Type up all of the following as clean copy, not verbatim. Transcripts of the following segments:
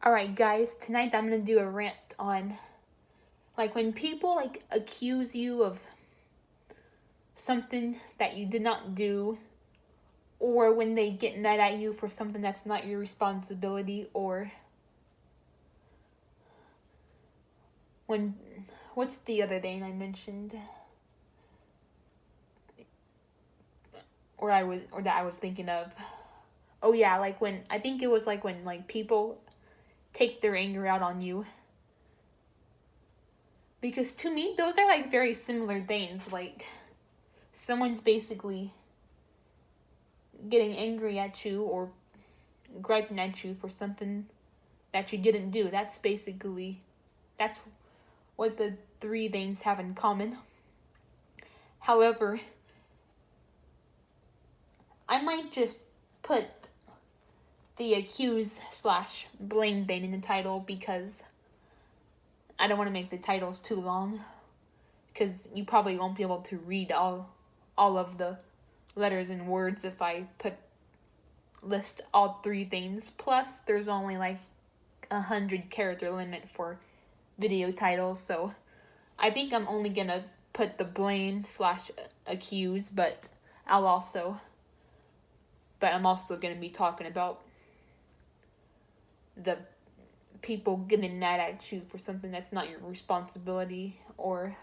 Alright guys, tonight I'm gonna do a rant on when people accuse you of something that you did not do, or when they get mad at you for something that's not your responsibility, or when what's the other thing I mentioned? Or that I was thinking of. Oh yeah, when I think it was when people take their anger out on you. Because to me, those are very similar things. Someone's basically getting angry at you or griping at you for something that you didn't do. That's what the three things have in common. However, I might just put the accuse/blame thing in the title because I don't want to make the titles too long, because you probably won't be able to read all of the letters and words if I list all three things. Plus, there's only 100 character limit for video titles, so I think I'm only gonna put the blame/accuse, but I'm also gonna be talking about the people getting mad at you for something that's not your responsibility, or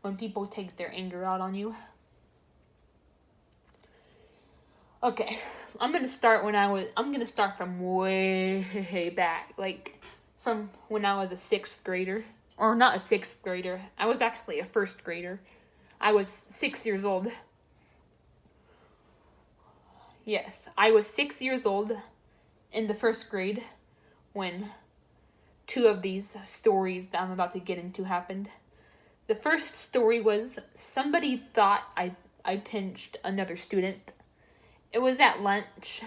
when people take their anger out on you. Okay, I'm gonna start from way back, from when I was a 6th grader. Or not a 6th grader, I was actually a 1st grader. I was 6 years old. Yes, I was 6 years old in the 1st grade when two of these stories that I'm about to get into happened. The first story was somebody thought I pinched another student. It was at lunch.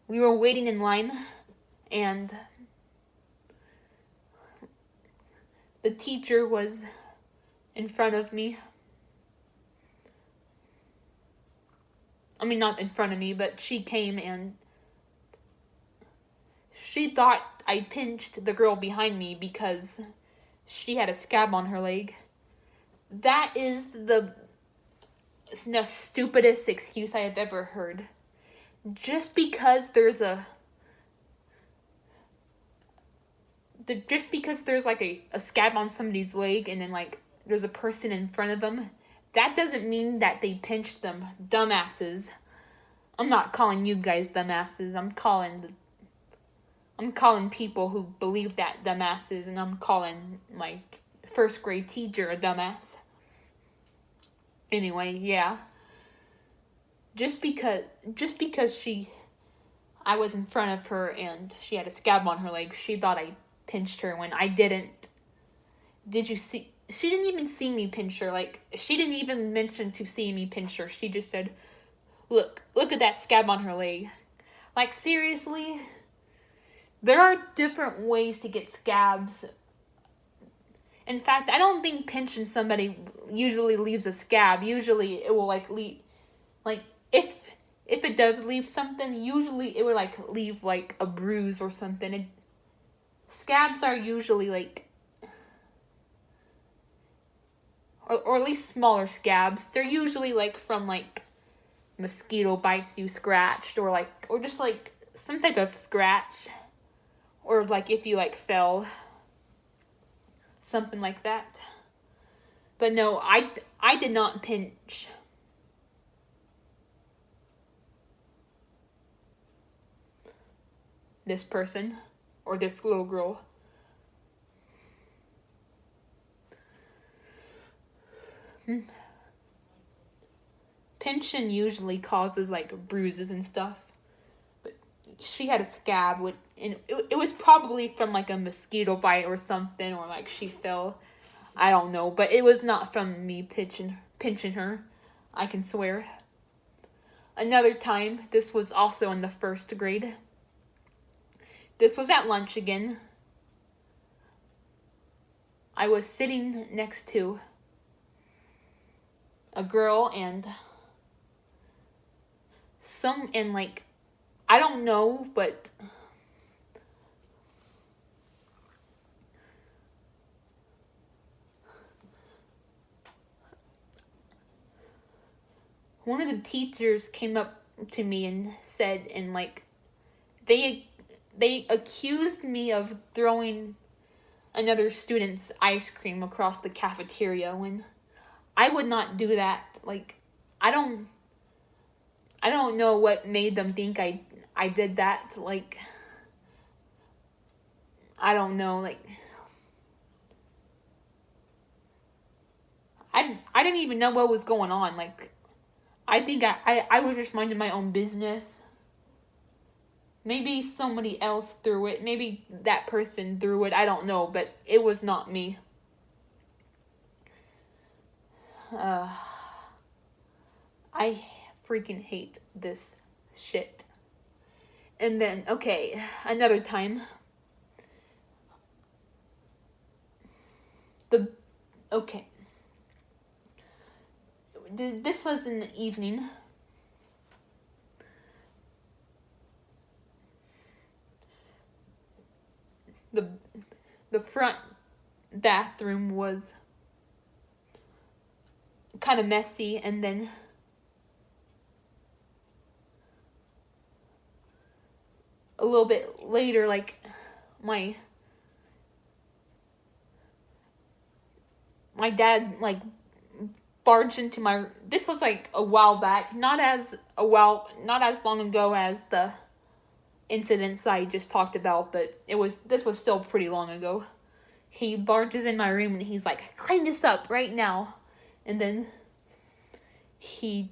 We were waiting in line, and the teacher was in front of me. I mean, not in front of me, but she came and she thought I pinched the girl behind me because she had a scab on her leg. That is the stupidest excuse I have ever heard. Just because there's a scab on somebody's leg and then there's a person in front of them, that doesn't mean that they pinched them. Dumbasses. I'm not calling you guys dumbasses. I'm calling people who believe that dumbasses, and I'm calling my 1st grade teacher a dumbass. Anyway, yeah. Just because I was in front of her and she had a scab on her leg, she thought I pinched her when I didn't. Did you see? She didn't even see me pinch her. She didn't even mention to see me pinch her. She just said, look at that scab on her leg. Seriously? There are different ways to get scabs. In fact, I don't think pinching somebody usually leaves a scab. Usually it will leave, if it does leave something, usually it would leave a bruise or something. Scabs are usually or at least smaller scabs. They're usually from mosquito bites you scratched, or just some type of scratch, or if you fell, something like that. But no, I did not pinch this person or this little girl. Pinching usually causes bruises and stuff, but she had a scab and it was probably from a mosquito bite or something, or she fell. I don't know, but it was not from me pinching her. I can swear. Another time, this was also in the 1st grade. This was at lunch again. I was sitting next to a girl and I don't know, but one of the teachers came up to me and said, and like, they accused me of throwing another student's ice cream across the cafeteria when I would not do that. Like, I don't know what made them think I did that. Like, I don't know. Like, I didn't even know what was going on. Like, I think I was just minding my own business. Maybe somebody else threw it. Maybe that person threw it. I don't know, but it was not me. I freaking hate this shit. And then, okay, another time. Okay. This was in the evening. The front bathroom was kind of messy, and then a little bit later, like, my dad, like, barged into my, this was like a while back, not as long ago as the incidents I just talked about, but this was still pretty long ago. He barges in my room and he's like, clean this up right now. And then he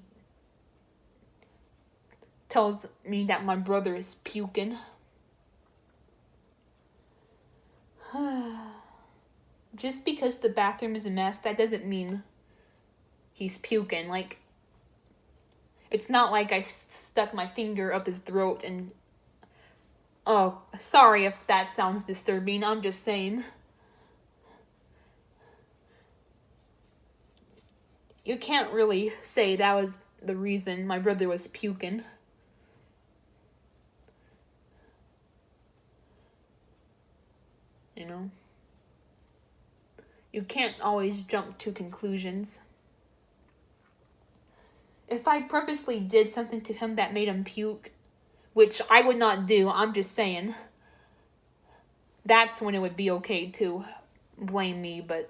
tells me that my brother is puking. Just because the bathroom is a mess, that doesn't mean he's puking. Like, it's not like I stuck my finger up his throat and... Oh, sorry if that sounds disturbing. I'm just saying. You can't really say that was the reason my brother was puking. You know? You can't always jump to conclusions. If I purposely did something to him that made him puke, which I would not do, I'm just saying, that's when it would be okay to blame me, but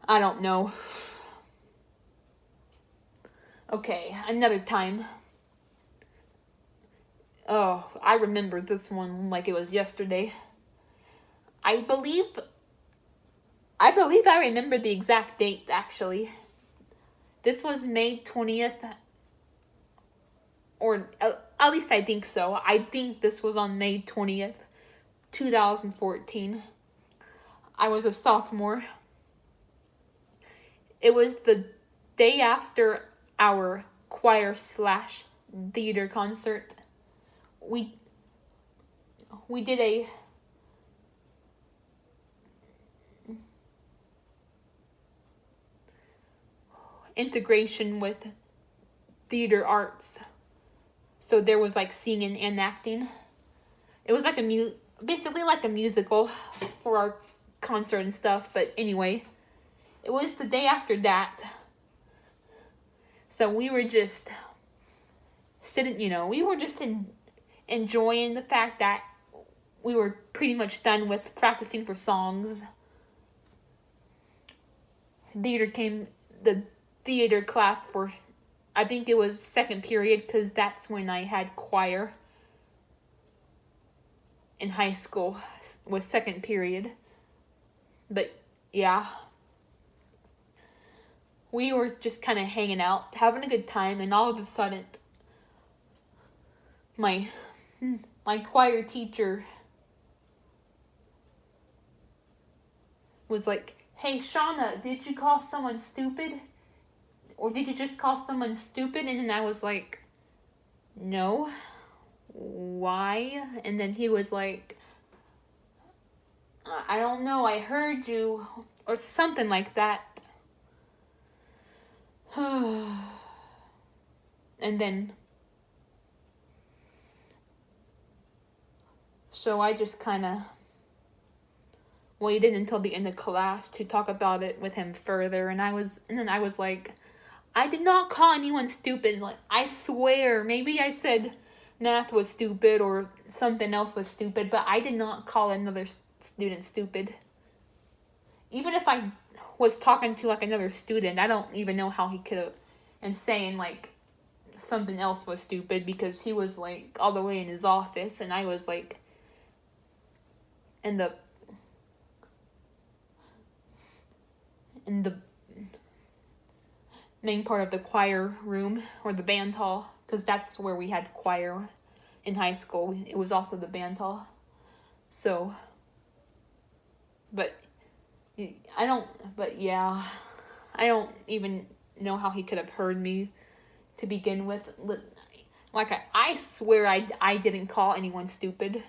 I don't know. Okay, another time. Oh, I remember this one like it was yesterday. I believe I remember the exact date, actually. This was May 20th. Or at least I think so. I think this was on May 20th, 2014. I was a sophomore. It was the day after our choir/theater concert. We did a integration with theater arts. So there was like singing and acting. It was like basically like a musical for our concert and stuff. But anyway, it was the day after that. So we were just sitting, we were just enjoying the fact that we were pretty much done with practicing for songs. The theater class for, I think it was second period, because that's when I had choir in high school, was second period. But yeah, we were just kind of hanging out, having a good time, and all of a sudden, my choir teacher was like, "Hey, Shauna, did you call someone stupid? Or did you just call someone stupid?" And then I was like, "No. Why?" And then he was like, "I don't know, I heard you," or something like that. And then, so I just kind of waited until the end of class to talk about it with him further, and then I was like, I did not call anyone stupid. Like, I swear, maybe I said math was stupid or something else was stupid, but I did not call another student stupid. Even if I was talking to like another student, I don't even know how he could have, and saying like something else was stupid, because he was like all the way in his office and I was like in the main part of the choir room, or the band hall, because that's where we had choir in high school. It was also the band hall. So, but I don't even know how he could have heard me to begin with. Like, I swear I didn't call anyone stupid.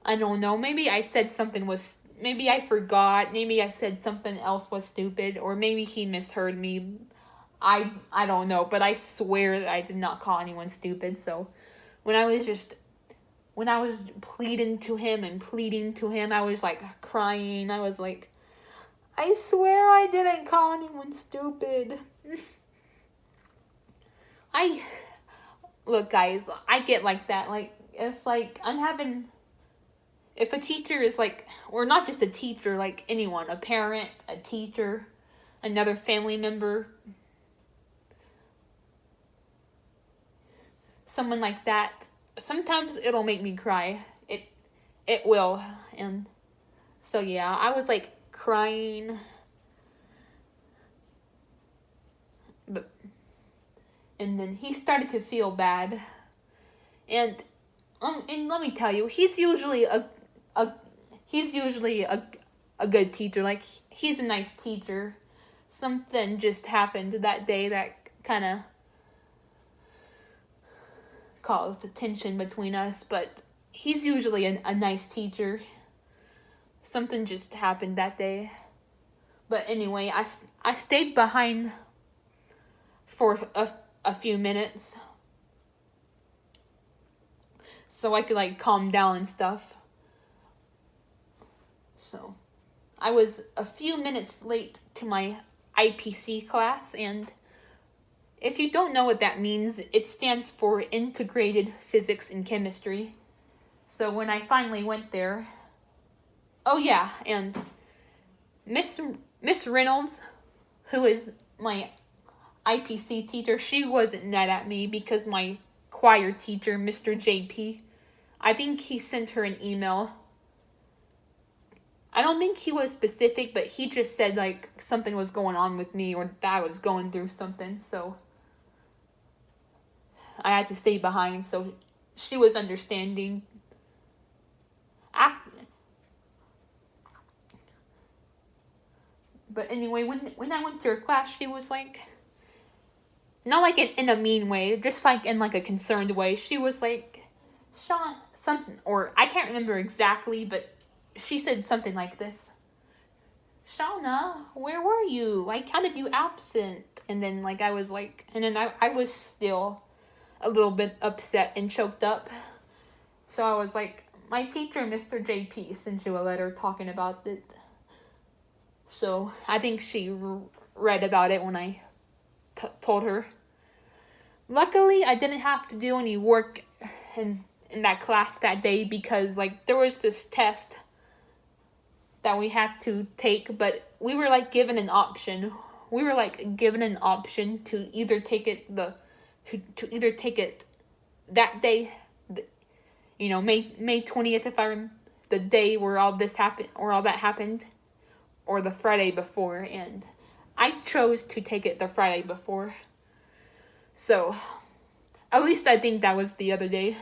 I don't know, maybe I said something was, maybe I forgot, maybe I said something else was stupid, or maybe he misheard me. I don't know, but I swear that I did not call anyone stupid. So when I was pleading to him, I was like crying. I was like, I swear I didn't call anyone stupid. Look, guys, I get like that. Like, if a teacher is like, or not just a teacher, like anyone, a parent, a teacher, another family member, someone like that, sometimes it'll make me cry. It will. And so yeah, I was like crying. And then he started to feel bad. And let me tell you, he's usually a good teacher. Like, he's a nice teacher. Something just happened that day that kind of caused tension between us, but he's usually a nice teacher. Something just happened that day. But anyway, I stayed behind for a few minutes so I could like calm down and stuff. So I was a few minutes late to my IPC class, and if you don't know what that means, it stands for Integrated Physics and Chemistry. So when I finally went there, oh yeah, and Miss Reynolds, who is my IPC teacher, she wasn't mad at me because my choir teacher, Mr. JP, I think he sent her an email. I don't think he was specific, but he just said like something was going on with me, or that I was going through something, so I had to stay behind, so she was understanding. But anyway, when I went to her class, she was like, not like in a mean way, just like in like a concerned way. She was like, Sean, something, or I can't remember exactly, but she said something like this: Shauna, where were you? I counted you absent. And then like I was like, and then I was still a little bit upset and choked up. So I was like, my teacher, Mr. JP, sent you a letter talking about it. So I think she read about it when I told her. Luckily, I didn't have to do any work in that class that day, because like there was this test that we had to take, but we were like given an option. We were like given an option to either take it to either take it that day, you know, May 20th, if I remember, the day where all this happened, or all that happened, or the Friday before, and I chose to take it the Friday before. So, at least I think that was the other day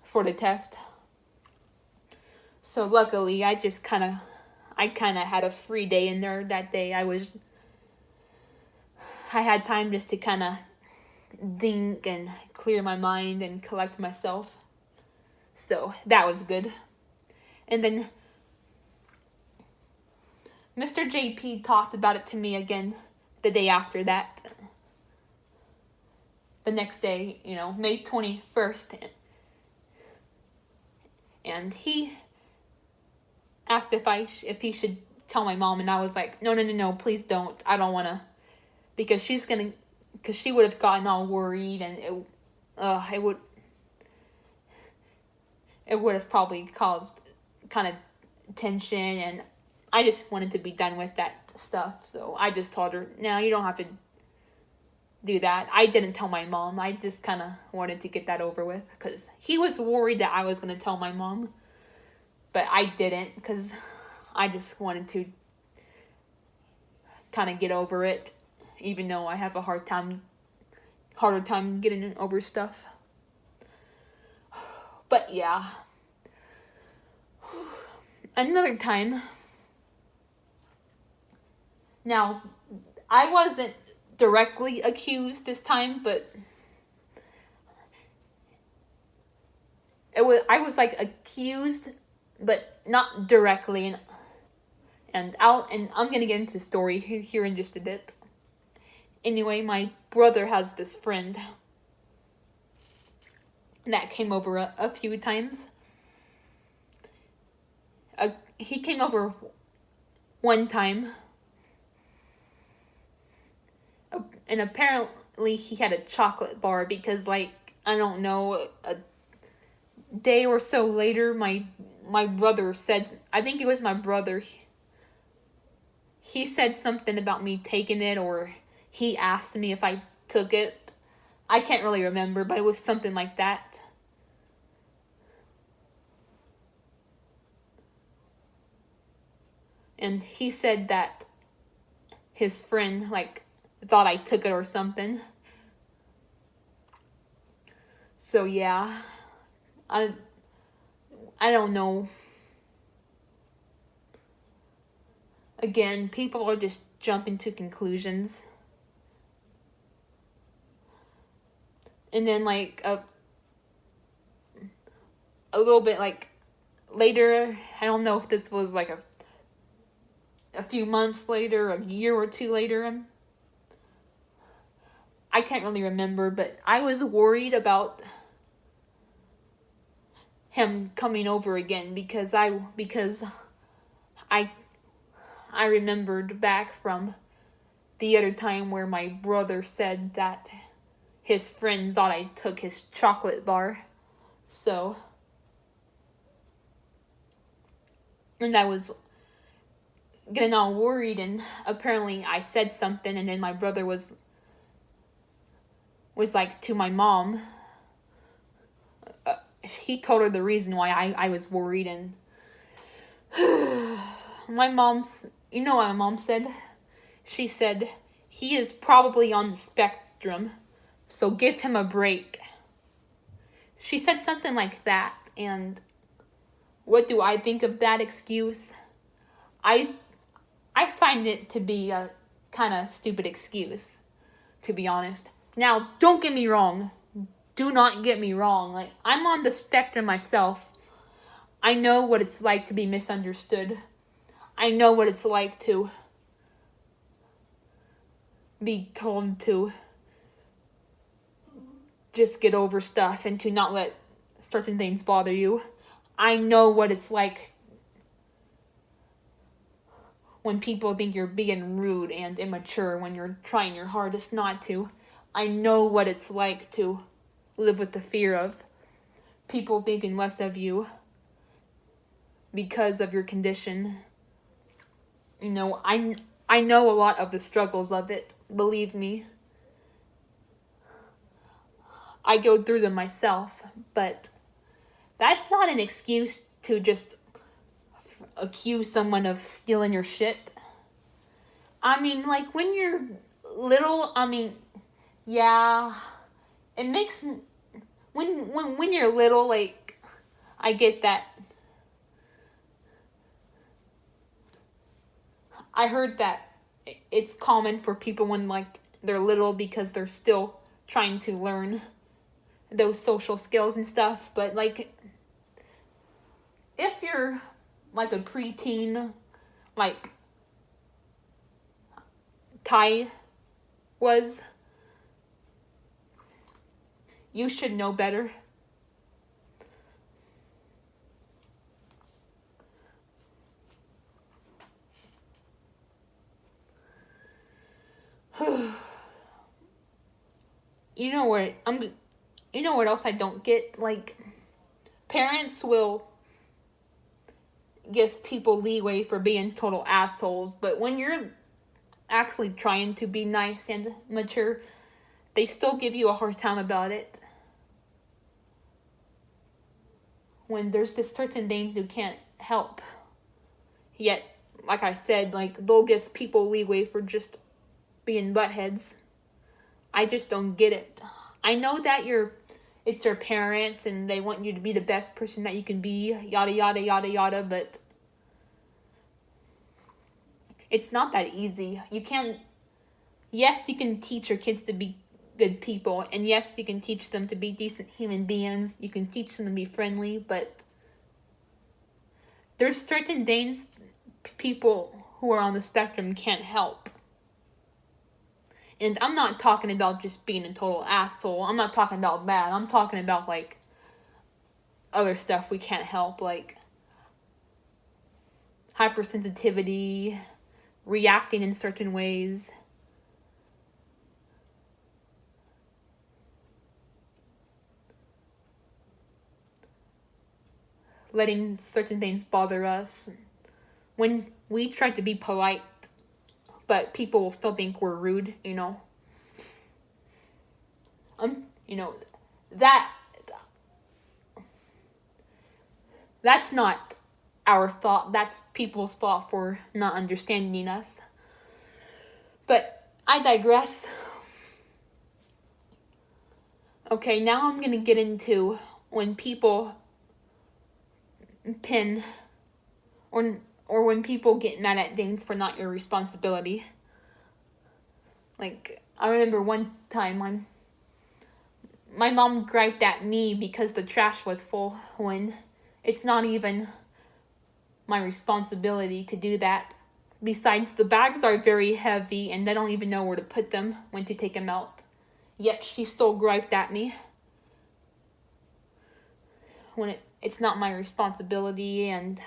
for the test. So luckily, I kind of had a free day in there that day. I had time just to kind of think and clear my mind and collect myself. So that was good. And then Mr. JP talked about it to me again the day after that. The next day, you know, May 21st. And he asked if he should tell my mom, and I was like, no, please don't. I don't want to, because she would have gotten all worried, and it would have probably caused kind of tension, and I just wanted to be done with that stuff. So I just told her, no, you don't have to do that. I didn't tell my mom. I just kind of wanted to get that over with, because he was worried that I was going to tell my mom, but I didn't, because I just wanted to kind of get over it, even though I have a harder time getting over stuff. But yeah. Another time. Now, I wasn't directly accused this time, but I was like accused, but not directly, and I'm gonna get into the story here in just a bit. Anyway, my brother has this friend that came over a few times. He came over one time, and apparently he had a chocolate bar, because, like, I don't know, a day or so later, my brother said, I think it was my brother, he said something about me taking it, or he asked me if I took it. I can't really remember, but it was something like that. And he said that his friend, like, thought I took it or something. So yeah, I don't know. Again, people are just jumping to conclusions. And then, like, a little bit, like, later, I don't know if this was like a few months later, a year or two later, I can't really remember, but I was worried about him coming over again, because I remembered back from the other time where my brother said that his friend thought I took his chocolate bar. So, and I was getting all worried, and apparently I said something, and then my brother was like, to my mom, he told her the reason why I was worried, and my mom's, you know what my mom said? She said, he is probably on the spectrum, so give him a break. She said something like that, and what do I think of that excuse? I find it to be a kind of stupid excuse, to be honest. Now, don't get me wrong. Do not get me wrong. Like, I'm on the spectrum myself. I know what it's like to be misunderstood. I know what it's like to be told to just get over stuff and to not let certain things bother you. I know what it's like when people think you're being rude and immature when you're trying your hardest not to. I know what it's like to live with the fear of people thinking less of you because of your condition. You know, I know a lot of the struggles of it, believe me. I go through them myself, but that's not an excuse to just accuse someone of stealing your shit. I mean, like, when you're little, yeah, it makes, when you're little, like, I get that. I heard that it's common for people when, like, they're little because they're still trying to learn those social skills and stuff, but, like, if you're, like, a preteen, like Kai was, you should know better. you know what you know what else I don't get? Like, parents will give people leeway for being total assholes, but when you're actually trying to be nice and mature, they still give you a hard time about it. When there's this certain things you can't help. Yet, like I said, like, they'll give people leeway for just being buttheads. I just don't get it. I know that it's your parents and they want you to be the best person that you can be, yada yada yada yada, but it's not that easy. Yes, you can teach your kids to be good people, and yes, you can teach them to be decent human beings, you can teach them to be friendly, but there's certain things people who are on the spectrum can't help. And I'm not talking about just being a total asshole. I'm not talking about that. I'm talking about, like, other stuff we can't help, like hypersensitivity, reacting in certain ways. Letting certain things bother us. When we try to be polite, but people will still think we're rude, you know. You know, that's not our fault. That's people's fault for not understanding us. But I digress. Okay, now I'm gonna get into when people pin or when people get mad at things for not your responsibility. Like, I remember one time my mom griped at me because the trash was full when it's not even my responsibility to do that. Besides, the bags are very heavy and I don't even know where to put them when to take them out. Yet she still griped at me when it's not my responsibility and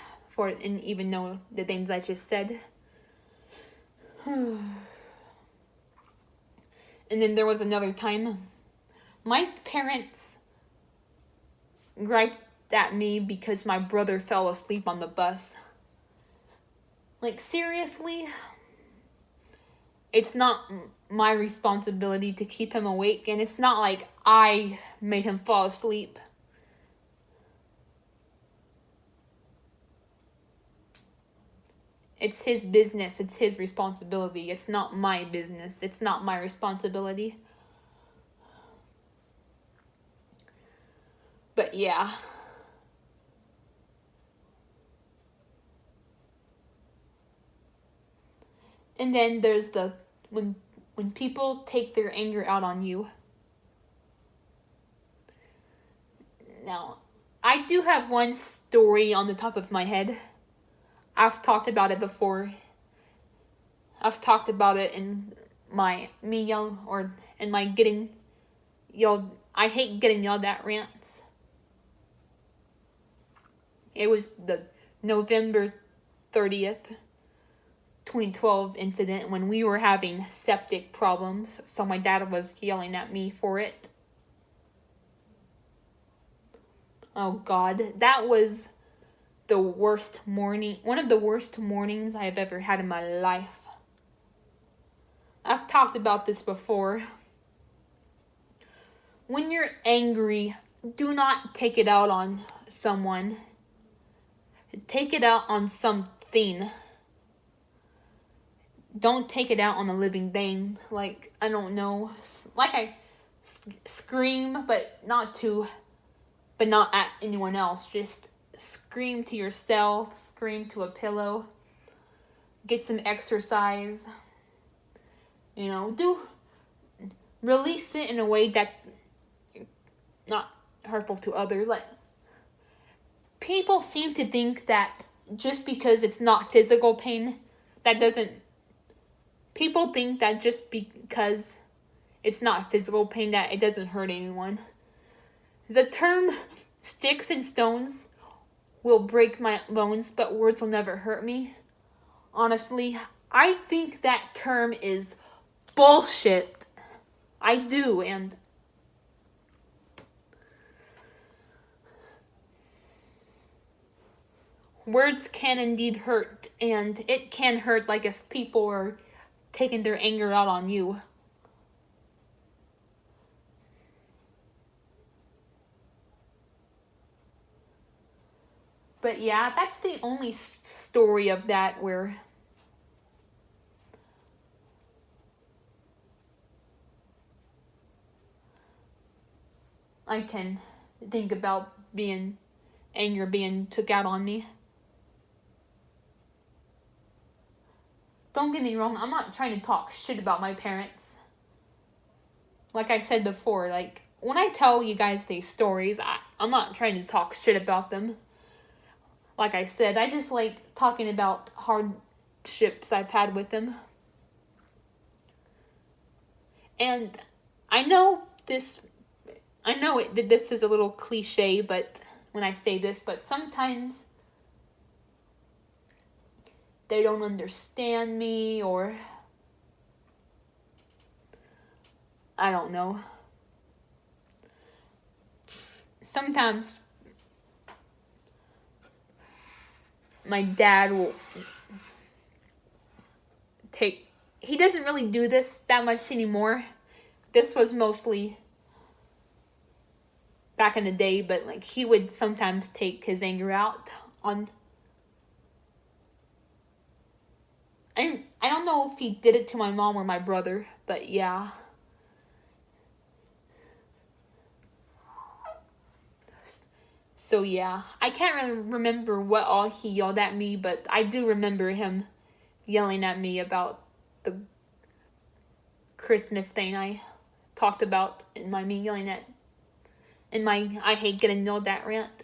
even know the things I just said. And then there was another time my parents griped at me because my brother fell asleep on the bus. Like, seriously? It's not my responsibility to keep him awake, and it's not like I made him fall asleep. It's his business. It's his responsibility. It's not my business. It's not my responsibility. But yeah. And then there's when people take their anger out on you. Now, I do have one story on the top of my head. I've talked about it before. I've talked about it in my getting yelled. I hate getting yelled at rants. It was the November 30th, 2012 incident when we were having septic problems. So my dad was yelling at me for it. Oh God, that was the worst morning, one of the worst mornings I have ever had in my life. I've talked about this before. When you're angry, do not take it out on someone. Take it out on something. Don't take it out on a living thing. Like, I don't know. Like, I scream, but not at anyone else. Just scream to yourself. Scream to a pillow. Get some exercise. You know, release it in a way that's not hurtful to others. Like, people seem to think that just because it's not physical pain, people think that just because it's not physical pain that it doesn't hurt anyone. The term sticks and stones will break my bones, but words will never hurt me. Honestly, I think that term is bullshit. I do, and words can indeed hurt, and it can hurt, like if people are taking their anger out on you. But yeah, that's the only story of that where I can think about anger being took out on me. Don't get me wrong, I'm not trying to talk shit about my parents. Like I said before, like, when I tell you guys these stories, I'm not trying to talk shit about them. Like I said, I just like talking about hardships I've had with them. And I know this is a little cliche, but when I say this, but sometimes they don't understand me, or I don't know. Sometimes my dad will he doesn't really do this that much anymore. This was mostly back in the day, but like he would sometimes take his anger out on, I don't know if he did it to my mom or my brother, but yeah. So yeah, I can't really remember what all he yelled at me, but I do remember him yelling at me about the Christmas thing I talked about in my me yelling at in my I hate getting yelled at rant.